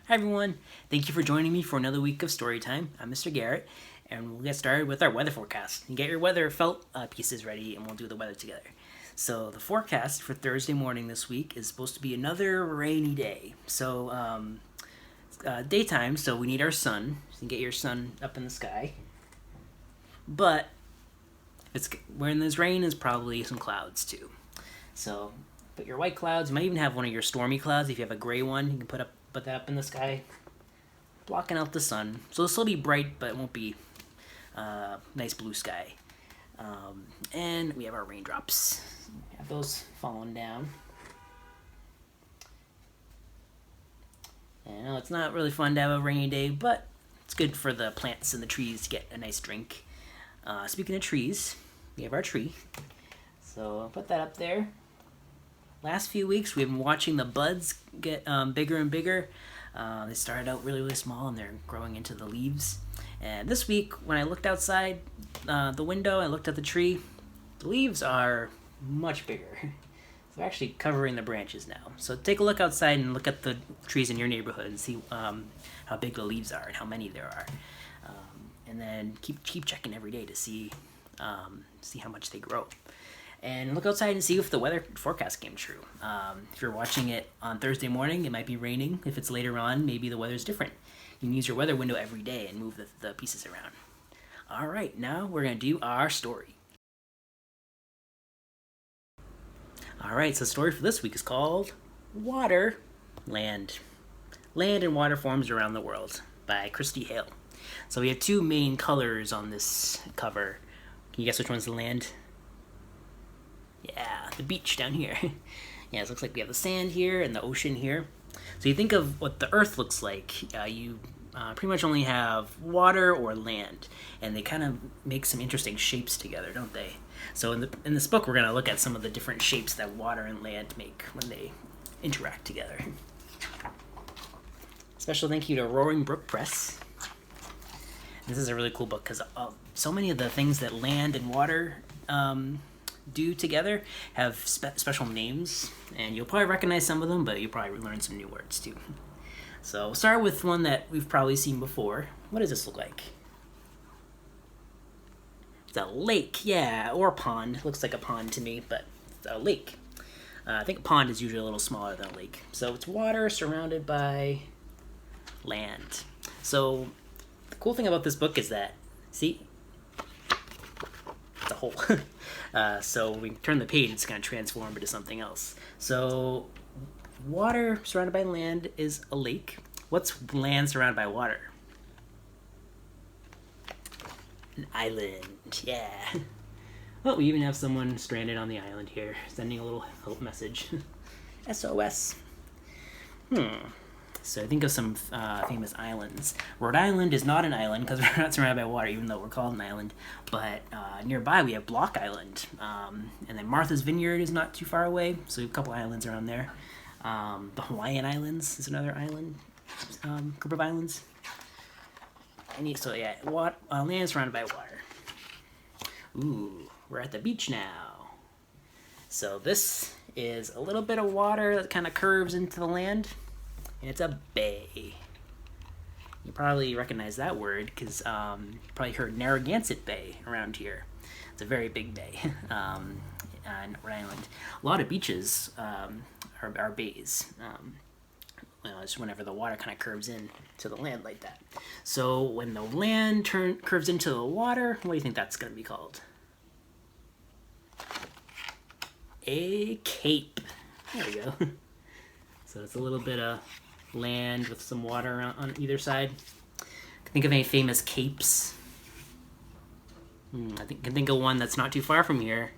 Hi everyone, thank you for joining me for another week of story time. I'm Mr. Garrett, and we'll get started with our weather forecast. You get your weather felt pieces ready, and we'll do the weather together. So the forecast for Thursday morning this week is supposed to be another rainy day. So daytime, so we need our sun. So you can get your sun up in the sky. But when there's rain, there's probably some clouds too. So put your white clouds. You might even have one of your stormy clouds. If you have a gray one, you can put that up in the sky, blocking out the sun. So it'll still be bright, but it won't be nice blue sky. And we have our raindrops. We have those falling down. And I know it's not really fun to have a rainy day, but it's good for the plants and the trees to get a nice drink. Speaking of trees, we have our tree. So I'll put that up there. Last few weeks, we've been watching the buds get bigger and bigger. They started out really, really small, and they're growing into the leaves. And this week, when I looked outside the window, I looked at the tree. The leaves are much bigger. They're actually covering the branches now. So take a look outside and look at the trees in your neighborhood and see how big the leaves are and how many there are. And then keep checking every day to see how much they grow. And look outside and see if the weather forecast came true. If you're watching it on Thursday morning, it might be raining. If it's later on, maybe the weather's different. You can use your weather window every day and move the pieces around. All right, now we're going to do our story. All right, so the story for this week is called Water, Land. Land and Water Forms Around the World by Christy Hale. So we have two main colors on this cover. Can you guess which one's the land? Yeah, the beach down here. Yeah, it looks like we have the sand here and the ocean here. So you think of what the earth looks like. You pretty much only have water or land, and they kind of make some interesting shapes together, don't they? So in this book, we're going to look at some of the different shapes that water and land make when they interact together. Special thank you to Roaring Brook Press. This is a really cool book because so many of the things that land and water do together have special names, and you'll probably recognize some of them, but you'll probably learn some new words too. So we'll start with one that we've probably seen before. What does this look like? It's a lake, yeah, or a pond. It looks like a pond to me, but it's a lake. I think a pond is usually a little smaller than a lake. So it's water surrounded by land. So the cool thing about this book is that, see, it's a hole. So when we turn the page, it's going to transform into something else. So water surrounded by land is a lake. What's land surrounded by water? An island, yeah. Well, we even have someone stranded on the island here, sending a little help message. SOS. So think of some famous islands. Rhode Island is not an island because we're not surrounded by water, even though we're called an island. But nearby we have Block Island. And then Martha's Vineyard is not too far away, so we have a couple islands around there. The Hawaiian Islands is another island, group of islands. Land is surrounded by water. Ooh, we're at the beach now. So this is a little bit of water that kind of curves into the land. And it's a bay. You probably recognize that word because you probably heard Narragansett Bay around here. It's a very big bay in Rhode Island. A lot of beaches are bays. Just whenever the water kind of curves in to the land like that. So when the land curves into the water, what do you think that's going to be called? A cape. There we go. So it's a little bit of land with some water on either side. Think of any famous capes. I can think of one that's not too far from here.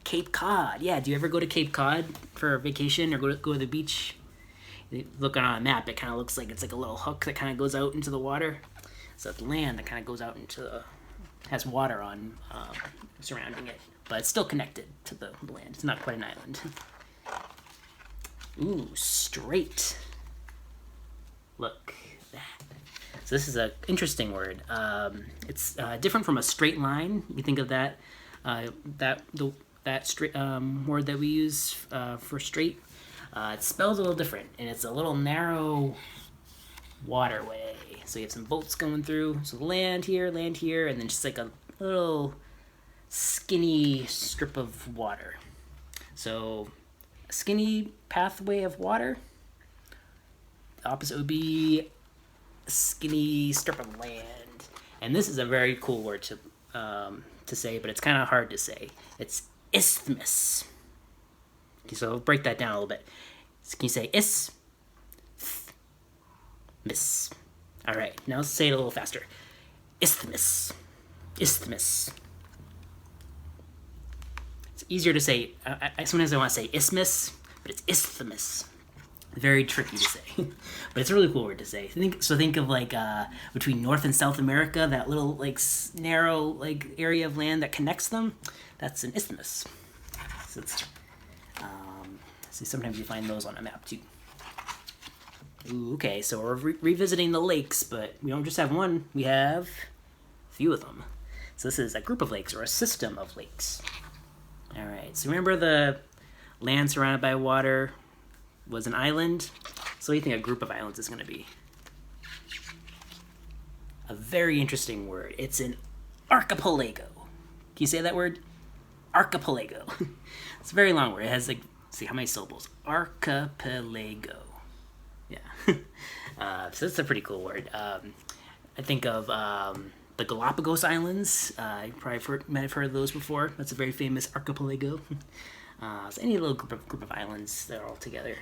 Cape Cod. Yeah, do you ever go to Cape Cod for a vacation or go to the beach? Looking on a map, it kind of looks like it's like a little hook that kind of goes out into the water. So it's land that kind of goes out has water on surrounding it, but it's still connected to the land. It's not quite an island. Ooh, straight. Look at that. So this is an interesting word. It's different from a straight line. You think of that straight word that we use for straight. It's spelled a little different, and it's a little narrow waterway. So you have some boats going through. So land here, and then just like a little skinny strip of water. So a skinny pathway of water. The opposite would be a skinny strip of land. And this is a very cool word to say, but it's kind of hard to say. It's isthmus. Okay, so I'll break that down a little bit. So can you say miss? All right, now let's say it a little faster. Isthmus. Isthmus. It's easier to say. Sometimes I want to say isthmus, but it's isthmus. Very tricky to say, but it's a really cool word to say. Think of like between North and South America, that little like narrow like area of land that connects them. That's an isthmus. So sometimes you find those on a map too. Ooh, okay, so we're revisiting the lakes, but we don't just have one. We have a few of them. So this is a group of lakes or a system of lakes. All right. So remember the land surrounded by water was an island. So what do you think a group of islands is going to be? A very interesting word. It's an archipelago. Can you say that word? Archipelago. It's a very long word. It has like, see how many syllables? Archipelago. Yeah. So that's a pretty cool word. I think of the Galapagos Islands. You probably might have heard of those before. That's a very famous archipelago. So any little group of islands, they're all together.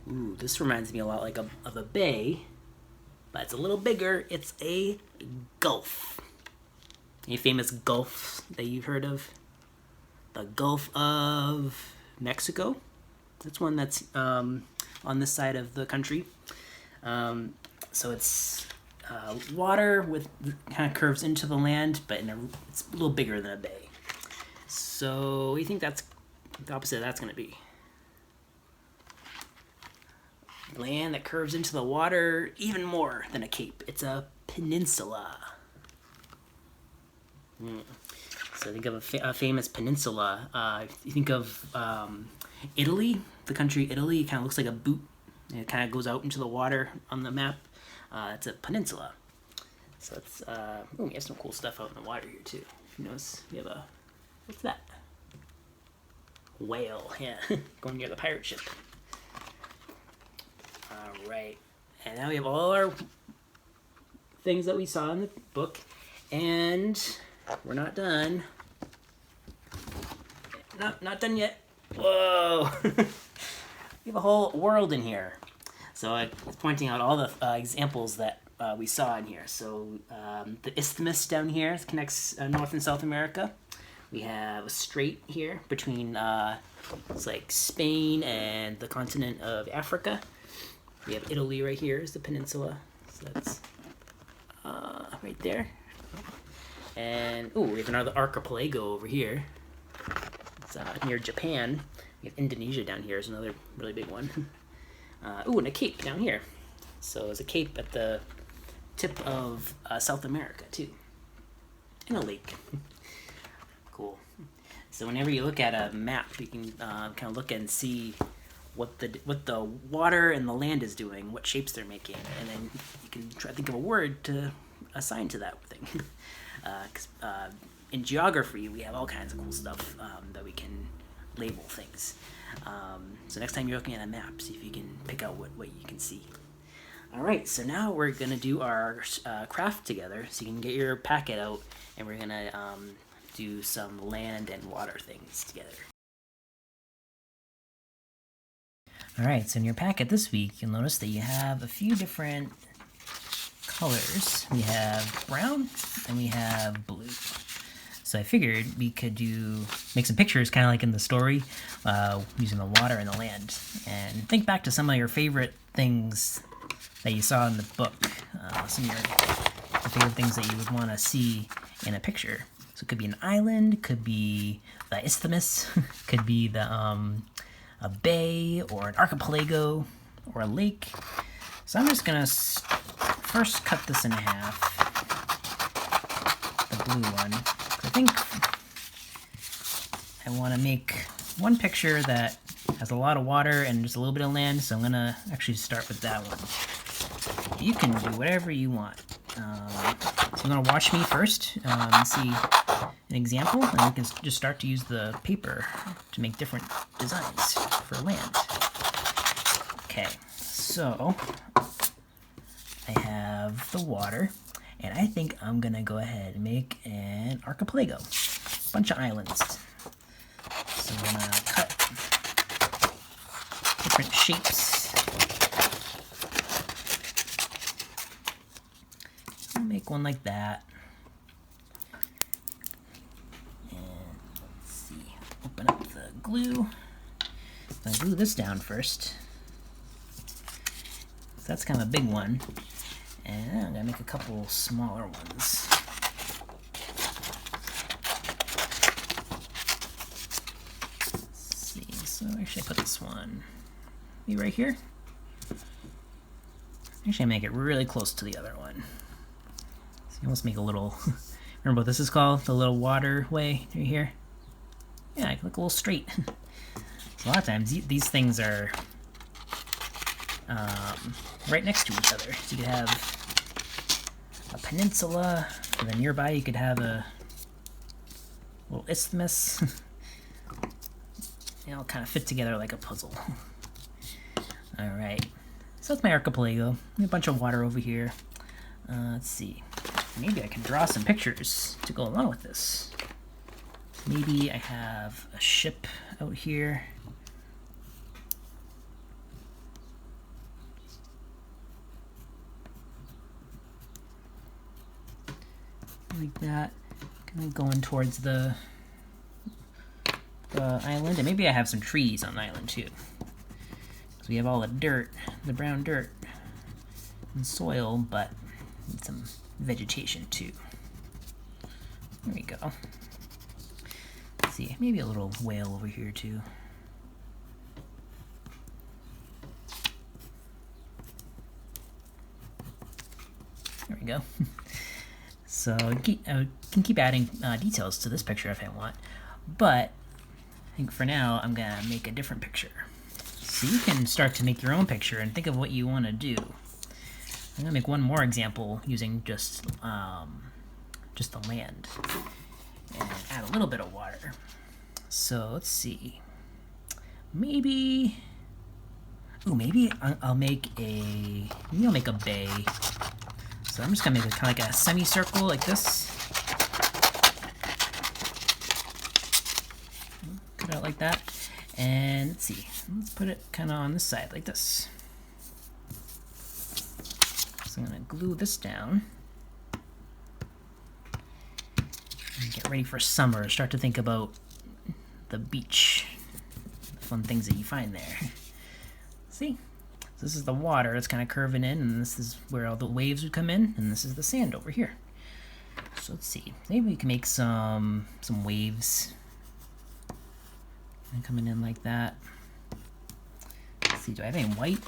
Ooh, this reminds me a lot like of a bay, but it's a little bigger. It's a gulf. Any famous gulfs that you've heard of? The Gulf of Mexico. That's one that's on this side of the country. So it's water with kind of curves into the land, but it's a little bigger than a bay. So what do you think that's the opposite of that's going to be? Land that curves into the water even more than a cape. It's a peninsula. So think of a famous peninsula. You think of Italy, the country Italy. It kind of looks like a boot. And it kind of goes out into the water on the map. It's a peninsula. So it's we have some cool stuff out in the water here too. You notice we have what's that? Whale, yeah, going near the pirate ship. All right, and now we have all our things that we saw in the book, and we're not done. Not done yet. Whoa! We have a whole world in here. So I was pointing out all the examples that we saw in here. So the Isthmus down here connects North and South America. We have a strait here between it's like Spain and the continent of Africa. We have Italy right here is the peninsula. So that's right there. And we have another archipelago over here. It's near Japan. We have Indonesia down here is another really big one. And a cape down here. So there's a cape at the tip of South America too. And a lake. Cool. So whenever you look at a map, you can kind of look and see what the water and the land is doing, what shapes they're making, and then you can try to think of a word to assign to that thing. Because in geography, we have all kinds of cool stuff that we can label things. So next time you're looking at a map, see if you can pick out what you can see. All right, so now we're going to do our craft together. So you can get your packet out, and we're going to do some land and water things together. All right, so in your packet this week, you'll notice that you have a few different colors. We have brown and we have blue. So I figured we could make some pictures kind of like in the story using the water and the land. And think back to some of your favorite things that you saw in the book. Some of your favorite things that you would want to see in a picture. So it could be an island, could be the isthmus, could be the a bay or an archipelago or a lake. So I'm just going to first cut this in half, the blue one. I think I want to make one picture that has a lot of water and just a little bit of land, so I'm gonna actually start with that one. You can do whatever you want. So I'm gonna watch me first and see an example, and we can just start to use the paper to make different designs for land. Okay, so I have the water, and I think I'm gonna go ahead and make an archipelago, a bunch of islands. So I'm gonna cut different shapes. I'll make one like that. And let's see, open up the glue. So I glue this down first. So that's kind of a big one. And I'm gonna make a couple smaller ones. Let's see, so actually I put this one maybe right here. Actually I make it really close to the other one. So you almost make a little, remember what this is called? The little waterway right here? Yeah, I look a little straight. So a lot of times these things are right next to each other. So you could have a peninsula, and then nearby you could have a little isthmus. They all kind of fit together like a puzzle. Alright, so that's my archipelago. A bunch of water over here. Let's see. Maybe I can draw some pictures to go along with this. Maybe I have a ship out here. Like that, kind of going towards the island, and maybe I have some trees on the island too, because we have all the dirt, the brown dirt and soil, but some vegetation too. There we go. Let's see, maybe a little whale over here too. There we go. So I can keep adding details to this picture if I want, but I think for now I'm gonna make a different picture. So you can start to make your own picture and think of what you want to do. I'm gonna make one more example using just the land and add a little bit of water. So let's see, maybe I'll make a bay. So I'm just gonna make it kind of like a semicircle like this. Cut it out like that. And let's see, let's put it kind of on this side like this. So I'm gonna glue this down. And get ready for summer. Start to think about the beach, the fun things that you find there. See? So this is the water that's kind of curving in, and this is where all the waves would come in, and this is the sand over here. So let's see, maybe we can make some waves and coming in like that. Let's see, do I have any white?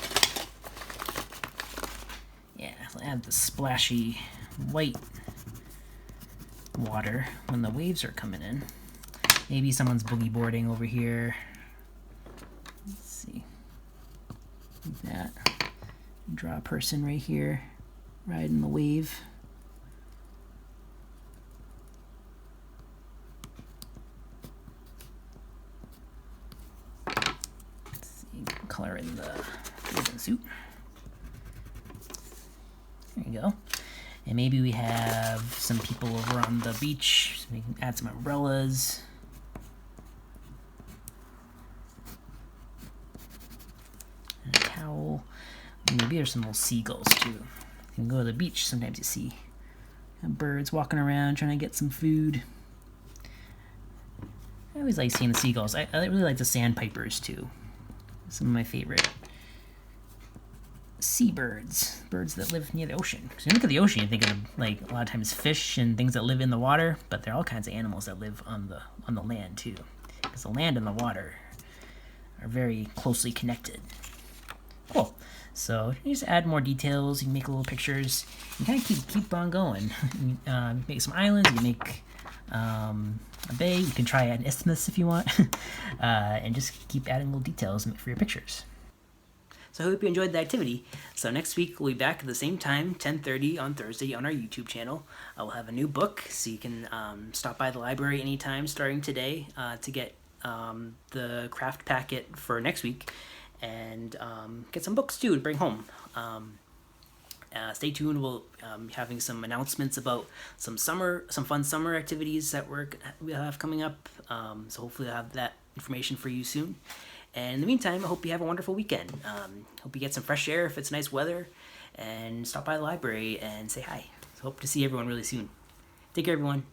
Yeah, I'll add the splashy white water when the waves are coming in. Maybe someone's boogie boarding over here. Let's see. Like that. Draw a person right here, riding the wave. Let's see, color in the bathing suit. There you go. And maybe we have some people over on the beach. So we can add some umbrellas. And a towel. Maybe there's some little seagulls too. You can go to the beach, sometimes you see birds walking around trying to get some food. I always like seeing the seagulls. I really like the sandpipers too. Some of my favorite seabirds, birds that live near the ocean. So you look at the ocean, you think of like a lot of times fish and things that live in the water, but there are all kinds of animals that live on the land too, because the land and the water are very closely connected. Cool. So you just add more details. You can make little pictures. You kind of keep on going. Make some islands. You make a bay. You can try an isthmus if you want, and just keep adding little details for your pictures. So I hope you enjoyed the activity. So next week we'll be back at the same time, 10:30 on Thursday on our YouTube channel. We'll have a new book, so you can stop by the library anytime starting today to get the craft packet for next week, and get some books too to bring home. Stay tuned. We'll be having some announcements about some fun summer activities that we'll have coming up. So hopefully I'll have that information for you soon. And in the meantime, I hope you have a wonderful weekend. Hope you get some fresh air if it's nice weather, and stop by the library and say hi. So hope to see everyone really soon. Take care, everyone.